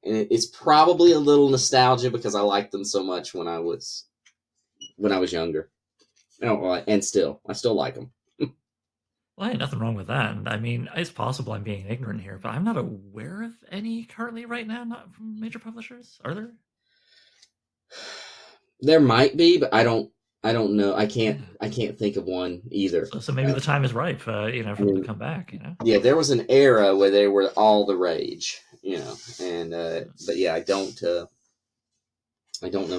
And it's probably a little nostalgia, because I liked them so much when I was younger. And I still like them. Well, ain't nothing wrong with that. And I mean, it's possible I'm being ignorant here, but I'm not aware of any currently right now, not from major publishers. Are there? There might be, but I don't know. Yeah. I can't think of one either. So maybe the time is ripe, I for them to mean, come back. yeah, there was an era where they were all the rage, and but yeah, I don't know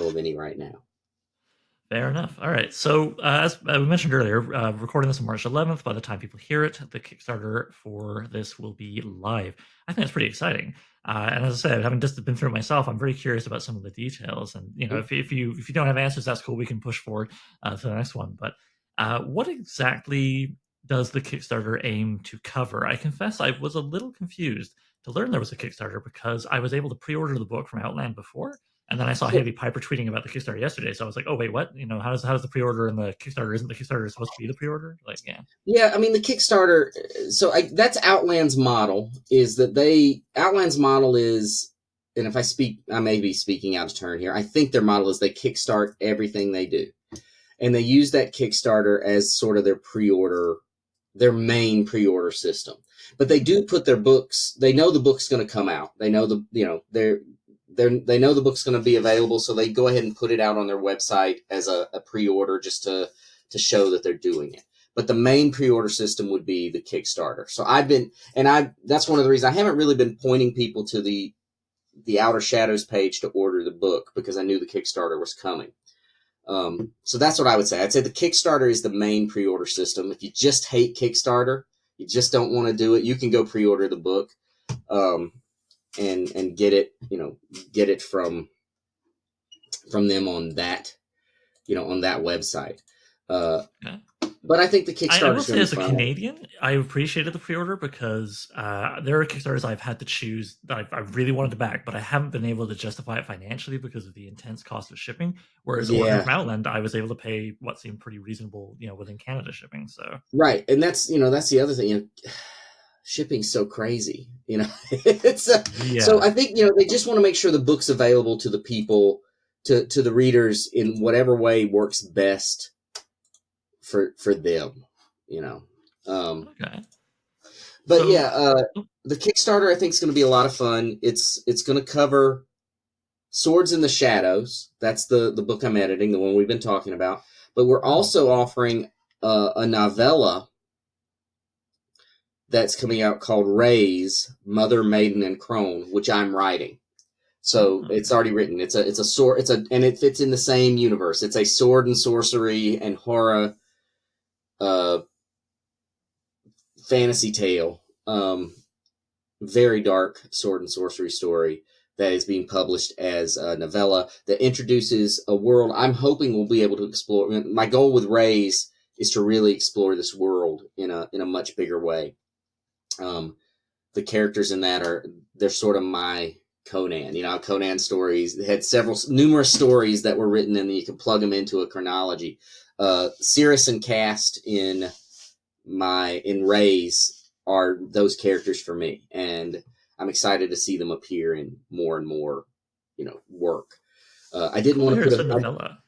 of any right now. Fair enough. All right. So, as we mentioned earlier, recording this on March 11th. By the time people hear it, the Kickstarter for this will be live. I think that's pretty exciting. And as I said, having just been through it myself, I'm very curious about some of the details. And if you don't have answers, that's cool. We can push forward to the next one. But what exactly does the Kickstarter aim to cover? I confess I was a little confused to learn there was a Kickstarter, because I was able to pre-order the book from Outland before, and then I saw Haley Piper tweeting about the Kickstarter yesterday, so I was like, "Oh wait, what? How's the pre-order and the Kickstarter? Isn't the Kickstarter supposed to be the pre-order?" Like, yeah, Yeah, I mean the Kickstarter. So that's Outland's model. Is that Outland's model is and if I may be speaking out of turn here. I think their model is they kickstart everything they do, and they use that Kickstarter as sort of their main pre-order system. But they do put their books. They know the book's going to come out. They know they know the book's going to be available, so they go ahead and put it out on their website as a pre-order just to show that they're doing it. But the main pre-order system would be the Kickstarter. So that's one of the reasons I haven't really been pointing people to the Outer Shadows page to order the book, because I knew the Kickstarter was coming. So that's what I would say. I'd say the Kickstarter is the main pre-order system. If you just hate Kickstarter, you just don't want to do it, you can go pre-order the book, and get it from them on that, on that website. Yeah. But I think the I will Kickstarter say, as a Canadian, I appreciated the pre-order because there are Kickstarters I've had to choose that I really wanted to back, but I haven't been able to justify it financially because of the intense cost of shipping. Whereas Orphan from Outland, I was able to pay what seemed pretty reasonable, within Canada shipping. So right, and that's the other thing. Shipping's so crazy. It's so I think they just want to make sure the book's available to the people, to the readers, in whatever way works best for them. Okay. But So, the Kickstarter I think is going to be a lot of fun. It's going to cover Swords in the Shadows. That's the book I'm editing, the one we've been talking about. But we're also offering a novella that's coming out called Raise, Mother, Maiden, and Crone, which I'm writing. So it's already written. It's a sword. And it fits in the same universe. It's a sword and sorcery and horror fantasy tale. Very dark sword and sorcery story that is being published as a novella that introduces a world I'm hoping we'll be able to explore. My goal with Raise is to really explore this world in a much bigger way. The characters in that they're sort of my Conan. Conan stories. They had numerous stories that were written, and you can plug them into a chronology. Cirrus and Cast in Raise are those characters for me, and I'm excited to see them appear in more and more, work. I didn't want to put a novella.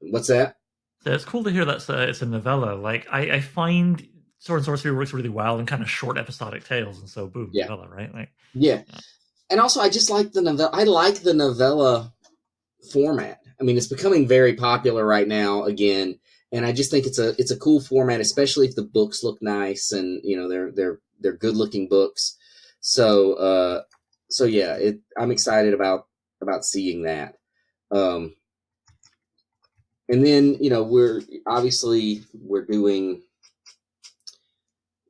What's that? It's cool to hear that it's a novella. Like I find Sword and Sorcery works really well in kind of short episodic tales, and so boom, novella, right? Like, yeah. And also, I just like the novella. I like the novella format. I mean, it's becoming very popular right now again, and I just think it's a cool format, especially if the books look nice and they're good looking books. So yeah, I'm excited about seeing that. And then we're doing.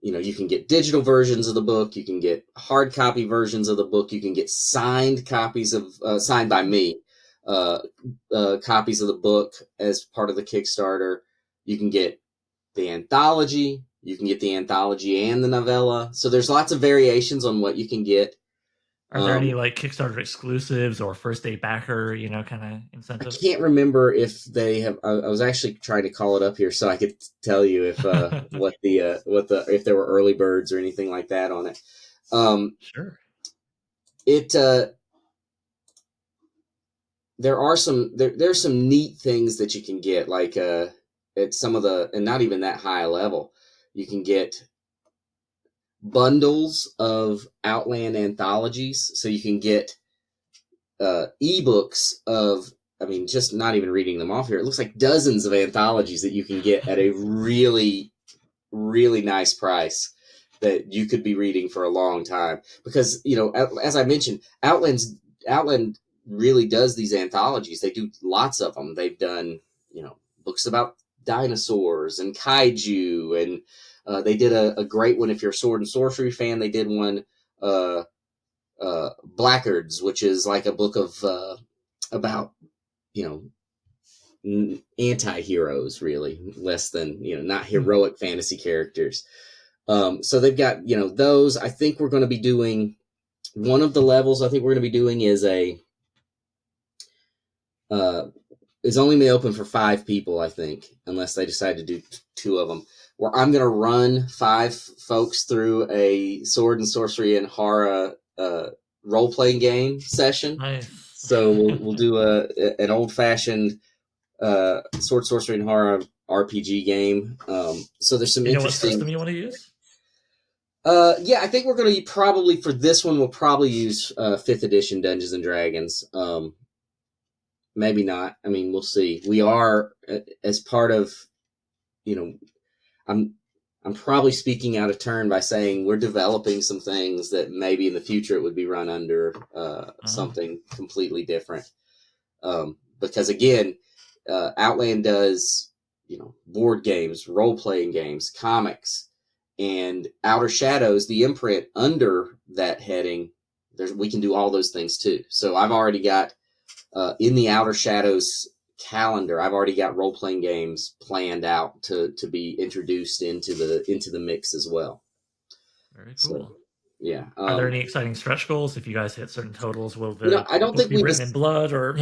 You can get digital versions of the book. You can get hard copy versions of the book. You can get signed copies signed by me, copies of the book as part of the Kickstarter. You can get the anthology. You can get the anthology and the novella. So there's lots of variations on what you can get. Are there any like Kickstarter exclusives or first day backer, kind of incentives? I can't remember if they have. I was actually trying to call it up here so I could tell you if if there were early birds or anything like that on it. Sure. There's some neat things that you can get, like at some of the, and not even that high level, you can get bundles of Outland anthologies, so you can get ebooks of, just not even reading them off here, it looks like dozens of anthologies that you can get at a really, really nice price that you could be reading for a long time. Because, as I mentioned, Outland really does these anthologies. They do lots of them. They've done, books about dinosaurs and kaiju, and they did a great one. If you're a sword and sorcery fan, they did one, Blackguards, which is like a book of about anti-heroes, really, less than not heroic fantasy characters. So they've got those. I think we're going to be doing one of the levels. I think we're going to be doing is is only may open for 5 people, I think, unless they decide to do 2 of them, where I'm going to run 5 folks through a sword and sorcery and horror role playing game session. Nice. So we'll do an old fashioned sword sorcery and horror RPG game. So there's some You know what interesting. system you want to use? Yeah, I think we're going to probably for this one we'll probably use 5th edition Dungeons and Dragons. Maybe not. I mean, we'll see. We are as part of, you know, I'm probably speaking out of turn by saying we're developing some things that maybe in the future it would be run under something completely different. Because again, Outland does, board games, role playing games, comics, and Outer Shadows, the imprint under that heading. We can do all those things too. So I've already got in the Outer Shadows calendar, I've already got role playing games planned out to be introduced into the mix as well. Very cool. So, yeah. Are there any exciting stretch goals? If you guys hit certain totals, will I don't book think be written in blood, or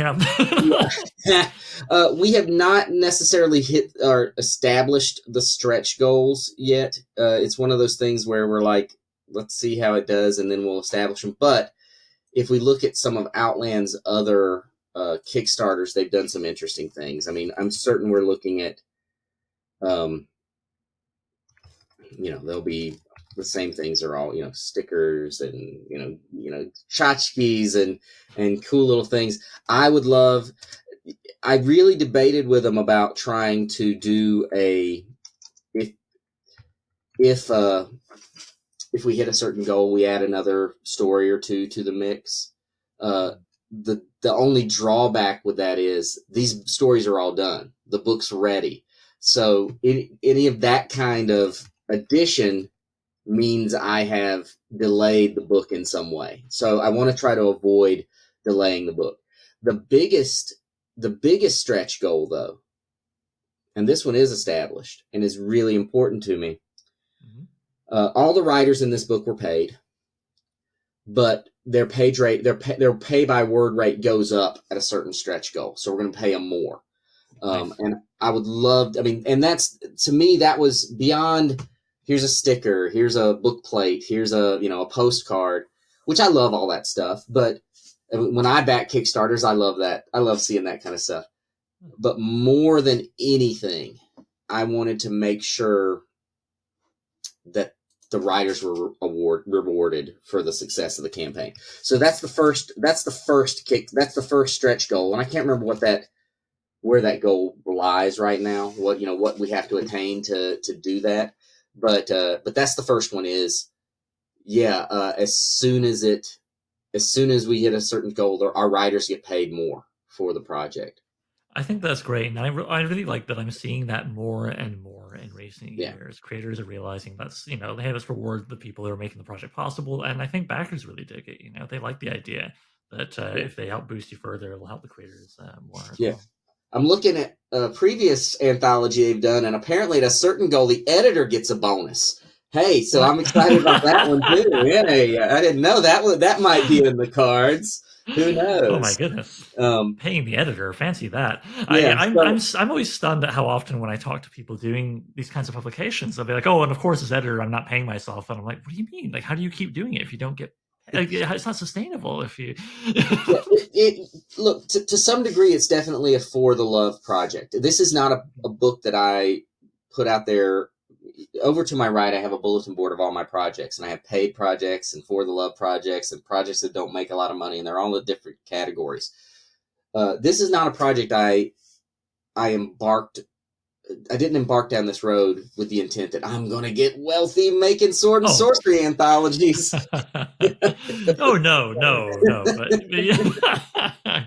we have not necessarily hit or established the stretch goals yet. It's one of those things where we're like, let's see how it does, and then we'll establish them. But if we look at some of Outland's other Kickstarters, they've done some interesting things. I mean, I'm certain we're looking at, there'll be the same things are all, stickers and, tchotchkes and cool little things. I really debated with them about trying to do if we hit a certain goal, we add another story or two to the mix. The only drawback with that is these stories are all done. The book's ready. So any of that kind of addition means I have delayed the book in some way. So I want to try to avoid delaying the book. The biggest stretch goal, though, and this one is established and is really important to me. All the writers in this book were paid, but their page rate, their pay by word rate goes up at a certain stretch goal. So we're going to pay them more. Nice. And I would love, and that's, to me, that was beyond, here's a sticker, here's a book plate, here's a postcard, which I love all that stuff. But when I back Kickstarters, I love that. I love seeing that kind of stuff. But more than anything, I wanted to make sure that the writers were rewarded for the success of the campaign. So that's the first stretch goal. And I can't remember where that goal lies right now, what we have to attain to do that. But that's the first one is, as soon as we hit a certain goal, our writers get paid more for the project. I think that's great, and I really like that I'm seeing that more and more in recent years. Creators are realizing that's, they have this reward the people who are making the project possible, and I think backers really dig it. They like the idea that if they help boost you further, it'll help the creators more as well. I'm looking at a previous anthology they've done, and apparently at a certain goal, the editor gets a bonus. Hey, so I'm excited about that one too. Yeah, I didn't know that might be in the cards. Who knows? Oh my goodness! Paying the editor, fancy that. Yeah, I'm always stunned at how often when I talk to people doing these kinds of publications, they'll be like, "Oh, and of course, as editor, I'm not paying myself." And I'm like, "What do you mean? Like, how do you keep doing it if you don't get? Like, it's not sustainable if you." Look, to some degree, it's definitely a for the love project. This is not a book that I put out there. Over to my right, I have a bulletin board of all my projects, and I have paid projects and for the love projects and projects that don't make a lot of money, and they're all in different categories. This is not a project I didn't embark down this road with the intent that I'm going to get wealthy making sword and sorcery anthologies. Oh, no. But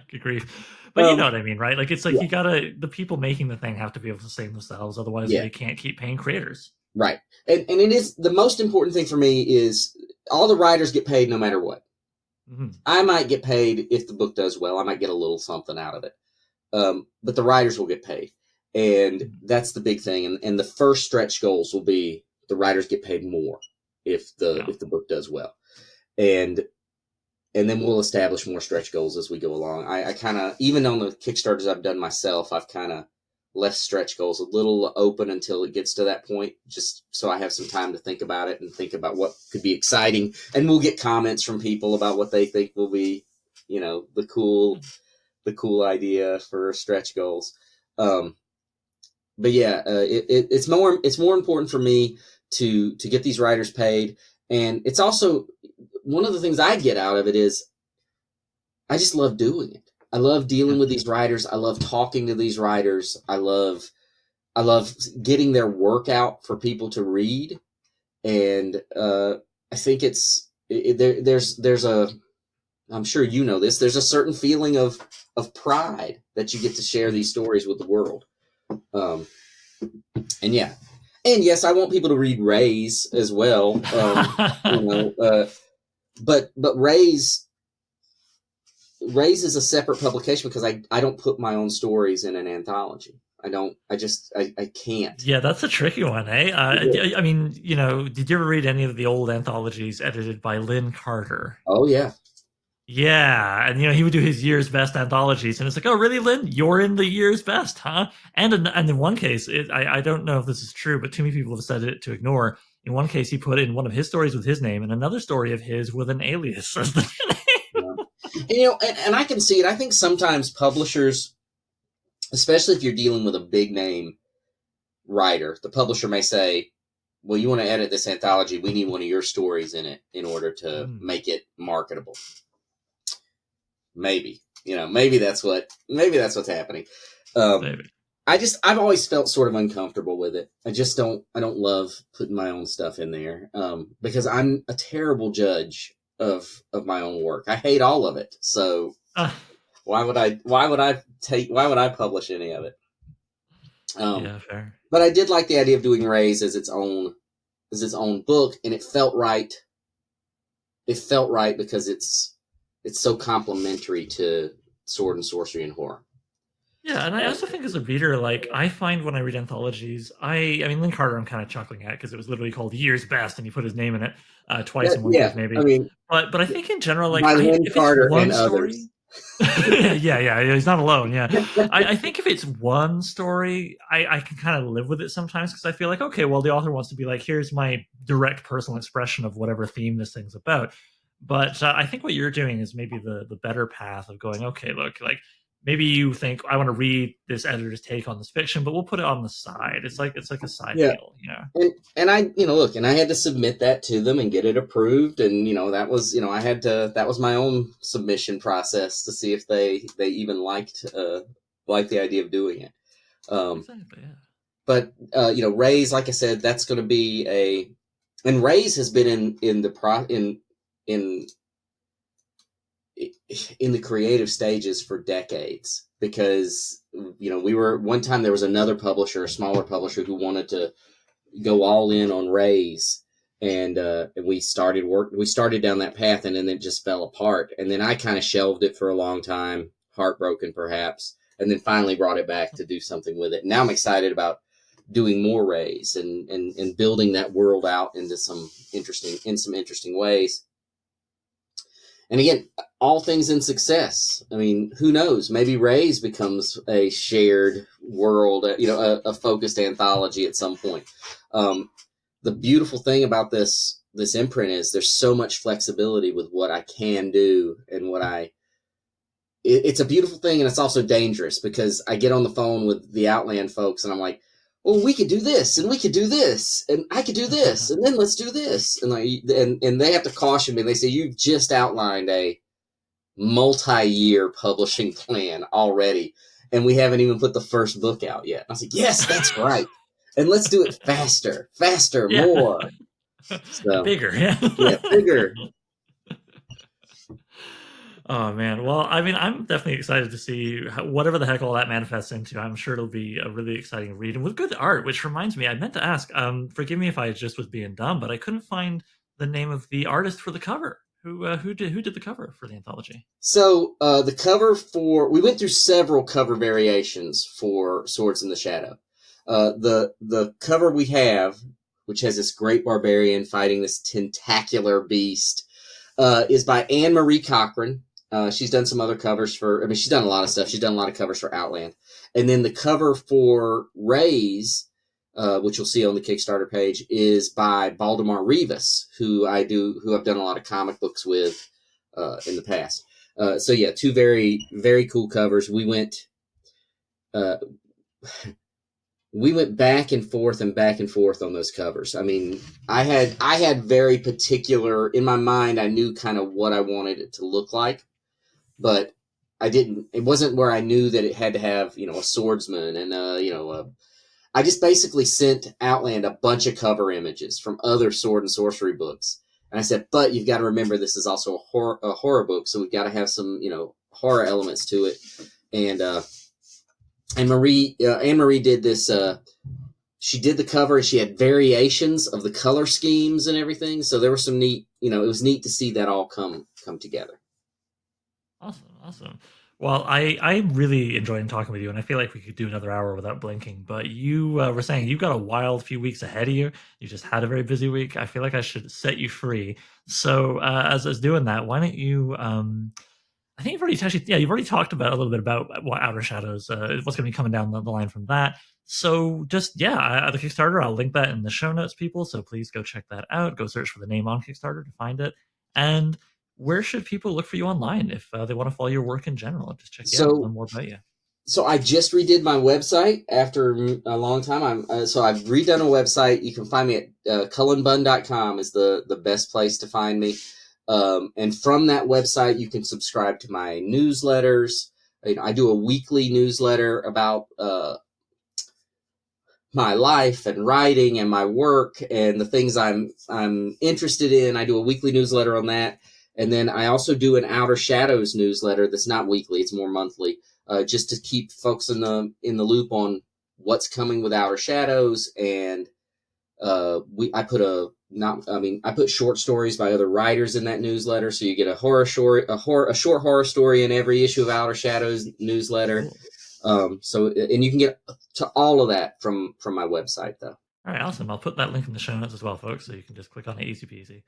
good grief. But you know what I mean, right? Like, it's like the people making the thing have to be able to sustain themselves. Otherwise, they can't keep paying creators. Right. And it is the most important thing for me is all the writers get paid no matter what. Mm-hmm. I might get paid if the book does well. I might get a little something out of it. But the writers will get paid. And that's the big thing. And the first stretch goals will be the writers get paid more if the book does well. And then we'll establish more stretch goals as we go along. I kind of, even on the Kickstarters I've done myself, I've kind of less stretch goals, a little open until it gets to that point, just so I have some time to think about it and think about what could be exciting. And we'll get comments from people about what they think will be, the cool idea for stretch goals. But yeah, it's more important for me to get these writers paid. And it's also one of the things I get out of it is I just love doing it. I love dealing with these writers. I love talking to these writers. I love getting their work out for people to read. And I think there's a, I'm sure you know this, there's a certain feeling of pride that you get to share these stories with the world. And yeah. And yes, I want people to read Ray's as well. But Ray's is a separate publication because I don't put my own stories in an anthology. I can't. Yeah, that's a tricky one, eh? I mean, did you ever read any of the old anthologies edited by Lynn Carter? Oh, yeah. Yeah, and he would do his year's best anthologies, and it's like, oh, really, Lynn? You're in the year's best, huh? And in one case, I don't know if this is true, but too many people have said it to ignore. In one case, he put in one of his stories with his name, and another story of his with an alias as the name. And I can see it. I think sometimes publishers, especially if you're dealing with a big name writer, the publisher may say, well, you want to edit this anthology, we need one of your stories in it in order to make it marketable. Maybe that's what's happening. Maybe. I've always felt sort of uncomfortable with it. I don't love putting my own stuff in there because I'm a terrible judge of my own work. I hate all of it. So why would I publish any of it? Yeah, fair. But I did like the idea of doing Ray's as its own book, and it felt right. It felt right because it's so complementary to Sword and Sorcery and Horror. Yeah, and I also think as a reader, like, I find when I read anthologies, I mean, Lynn Carter I'm kind of chuckling at because it was literally called Year's Best, and he put his name in it twice in one case, maybe. I mean, but I think in general, like, by Lynn if Carter it's one and story, yeah, he's not alone. Yeah, I think if it's one story, I can kind of live with it sometimes because I feel like, okay, well, the author wants to be like, here's my direct personal expression of whatever theme this thing's about. But I think what you're doing is maybe the better path of going, okay, look, like, maybe you think I want to read this editor's take on this fiction, but we'll put it on the side. It's like a side deal, And I, look, and I had to submit that to them and get it approved, and that was, that was my own submission process to see if they even liked the idea of doing it. Exactly, yeah. But Ray's, like I said, that's going to be and Ray's has been in the creative stages for decades because one time there was another publisher, a smaller publisher, who wanted to go all in on Ray's, and we started down that path, and then it just fell apart, and then I kind of shelved it for a long time, heartbroken perhaps, and then finally brought it back to do something with it. Now I'm excited about doing more Ray's and building that world out into some interesting ways. And again, all things in success. I mean, who knows? Maybe Ray's becomes a shared world, a focused anthology at some point. The beautiful thing about this imprint is there's so much flexibility with what I can do and it's a beautiful thing, and it's also dangerous because I get on the phone with the Outland folks and I'm like, well, we could do this, and we could do this, and I could do this, and then let's do this. And they have to caution me. They say, you've just outlined a multi-year publishing plan already, and we haven't even put the first book out yet. I was like, yes, that's right. And let's do it faster, more. So, bigger, yeah. Bigger. Oh man, well, I mean, I'm definitely excited to see whatever the heck all that manifests into. I'm sure it'll be a really exciting read and with good art. Which reminds me, I meant to ask. Forgive me if I just was being dumb, but I couldn't find the name of the artist for the cover. Who did the cover for the anthology? So the cover we went through several cover variations for Swords in the Shadow. The cover we have, which has this great barbarian fighting this tentacular beast, is by Anne Marie Cochran. She's done some other covers she's done a lot of stuff. She's done a lot of covers for Outland. And then the cover for Raise, which you'll see on the Kickstarter page, is by Baldemar Rivas, who I've done a lot of comic books with in the past. So yeah, two very, very cool covers. We went back and forth on those covers. I mean, I had very particular, in my mind, I knew kind of what I wanted it to look like, but it wasn't where I knew that it had to have, a swordsman and, I just basically sent Outland a bunch of cover images from other sword and sorcery books. And I said, but you've got to remember this is also a horror book, so we've got to have some, horror elements to it. And Anne Marie did this. She did the cover, and she had variations of the color schemes and everything. So there was some neat, it was neat to see that all come together. Awesome. Well, I'm really enjoying talking with you, and I feel like we could do another hour without blinking. But you were saying you've got a wild few weeks ahead of you. You just had a very busy week. I feel like I should set you free. So as doing that, why don't you? I think you've already talked about a little bit about what Outer Shadows, what's going to be coming down the line from that. So just the Kickstarter, I'll link that in the show notes, people. So please go check that out. Go search for the name on Kickstarter to find it. And where should people look for you online if they want to follow your work in general? Just check you out, learn more about you. So I just redid my website after a long time. So I've redone a website. You can find me at cullenbunn.com is the best place to find me. And from that website, you can subscribe to my newsletters. I do a weekly newsletter about my life and writing and my work and the things I'm interested in. I do a weekly newsletter on that. And then I also do an Outer Shadows newsletter that's not weekly, it's more monthly, just to keep folks in the loop on what's coming with Outer Shadows. And I put short stories by other writers in that newsletter, so you get a short horror story in every issue of Outer Shadows newsletter. Cool. And you can get to all of that from my website, though. All right, awesome. I'll put that link in the show notes as well, folks, so you can just click on it, easy peasy.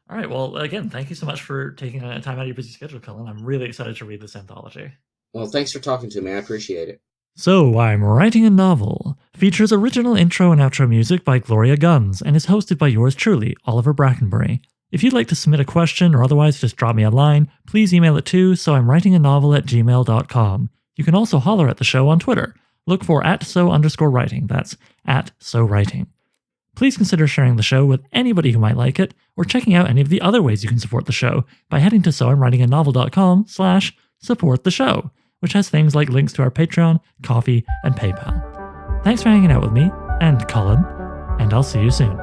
All right, well, again, thank you so much for taking time out of your busy schedule, Cullen. I'm really excited to read this anthology. Well, thanks for talking to me. I appreciate it. So, I'm Writing a Novel features original intro and outro music by Gloria Guns and is hosted by yours truly, Oliver Brackenbury. If you'd like to submit a question or otherwise just drop me a line, please email it to soimwritinganovel@gmail.com. You can also holler at the show on Twitter. Look for @so_writing. That's @so_writing. Please consider sharing the show with anybody who might like it, or checking out any of the other ways you can support the show by heading to soimwritinganovel.com/support the show, which has things like links to our Patreon, Coffee, and PayPal. Thanks for hanging out with me, and Cullen, and I'll see you soon.